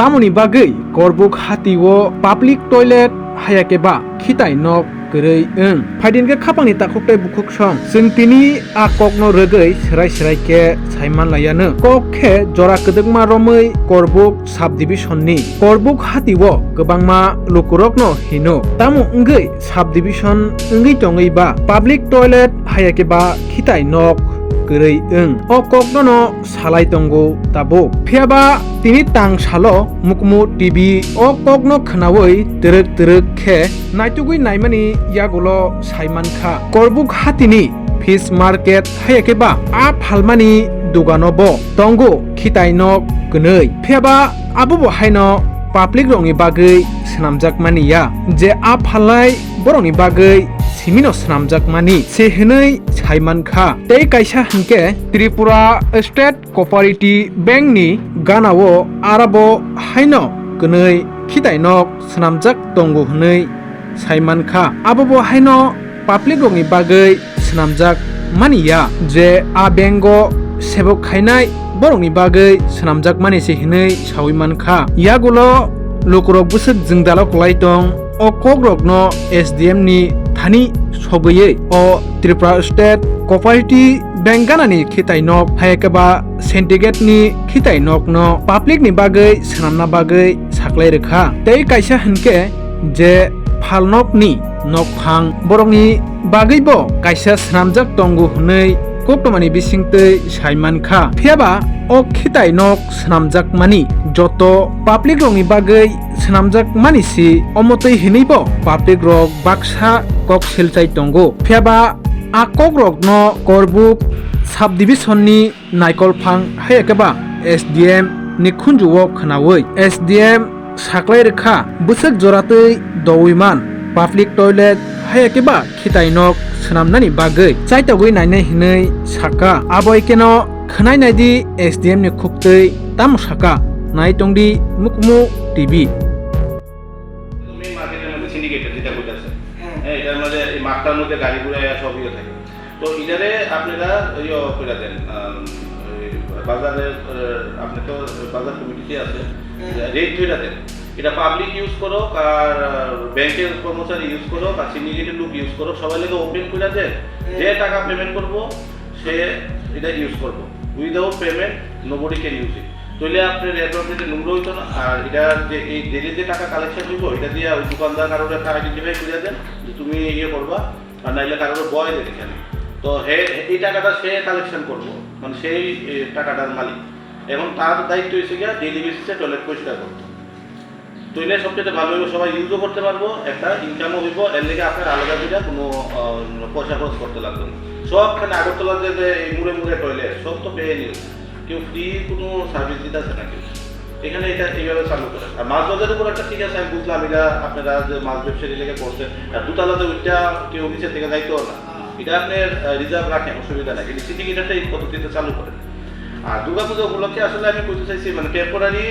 tamoni bagui korbuk hati o public toilet hayakeba khitai nok gărui phaidin ke khapangni takhoktai bukhuk song sing tini a kokno rögui serai ke saiman layano kok khe jora kedekma romoi korbuk subdivision ni korbuk hati o gobangma lukurokno hino tamo ngui subdivision ngui tongui ba public toilet hayakeba khitai nok gărui o kokno salai tongo tabo phiaba tini tang salo mukmu tv o kokno khnaoi terek khe naitugui naimani yagulo saimankha korbuk hatini fish market hayakeba a phalmani duganobo tongo khitai nok gnei phiaba abobo haino public rongni bagui snamjakmani ya je a phalai borongni bagui simino snamjakmani se hinei saimankha tei kaisa hinke Tripura State Cooperative Bank ni ganao arabo haino gnei khitai nok snamjak tongo hinei saimankha abobo haino public rongni bagui snamjak maniya je a bengo sebok khainai borongni bagui snamjak mani se hinei sawimankha yagulo lokurok busuk jingdalok laitong o kogrokno SDM ni thani sobuye o Tripura State Cooperative Bank ganani khitai nok hayakaba syndicate ni khitai nok no public ni bagui snamna bagui saklai rekha tei kaisa hinke je phalnok ni nokphang borokni bagui bo kaisa snamjak tongo hunei koktomani bisingtei saimankha phiaba o khitai nok snamjak mani joto public rongni bagui snamjak mani si omotoi hinei bo public rok baksa kok silchai tongo phiaba a kok rok no korbuk subdivision ni naikol phang hayakeba SDM ni khunjuo khnaoi SDM saklai rekha busuk joratei dowiman public toilet hayakeba khitai nok snamnani bagui chaitagui nainai hinei saka aboi keno khnai naidi SDM ni khuktei tam saka nai tongdi mukmu TV সিন্ডিকেটের যেটা বলতেছে হ্যাঁ এটার মধ্যে এই মাঠটার মধ্যে গাড়ি ঘোড়া সব ইয়ে থাকে তো এটারে আপনারা ইয়ে করে দেন বাজারের আপনি তো বাজার কমিটিতে আছে রেট ধরে দেন এটা পাবলিক ইউজ করো আর ব্যাংকের কর্মচারী ইউজ করো আর সিন্ডিকেটের লোক ইউজ করো সবাই লেগে ওপেন করে দেন যে টাকা পেমেন্ট করব সে এটা ইউজ করবো without payment nobody can use it তাহলে আপনার রেটে নোংরা হইতো না আর এটা যে এই ডেলি যে টাকা কালেকশন হইব এটা দিয়ে ওই দোকানদার কারোর একটা আইডেন্টিফাই করে দেন যে তুমি ইয়ে করবা আর নাইলে কারোর বয় দেন এখানে তো এই টাকাটা সে কালেকশন করবো মানে সেই টাকাটার মালিক এখন তার দায়িত্ব হয়েছে গিয়া ডেলি বেসিসে টয়লেট পরিষ্কার করতে তৈলে সবচেয়ে ভালো হইব সবাই ইউজও করতে পারবো একটা ইনকামও হইব এর লেগে আপনার আলাদা করে কোনো পয়সা খরচ করতে লাগবে না সবখানে আগরতলার যে এই মুড়ে টয়লেট সব তো পেয়ে নিও কেউ ফ্রি কোনো সার্ভিস দিতে আছে না কেউ এখানে এটা এইভাবে চালু করে আর মাছ বাজারের উপর একটা ঠিক আছে আমি বুঝলাম এটা আপনারা যে মাছ ব্যবসায়ী লেগে করছেন আর দুতলাতে ওইটা কেউ নিচের থেকে যাইতেও না এটা আপনার রিজার্ভ রাখেন অসুবিধা নাই কিন্তু সিন্ডিকেটটা এই পদ্ধতিতে চালু করেন আর দুর্গাপূজা উপলক্ষে আসলে আমি বলতে চাইছি মানে টেম্পোরারি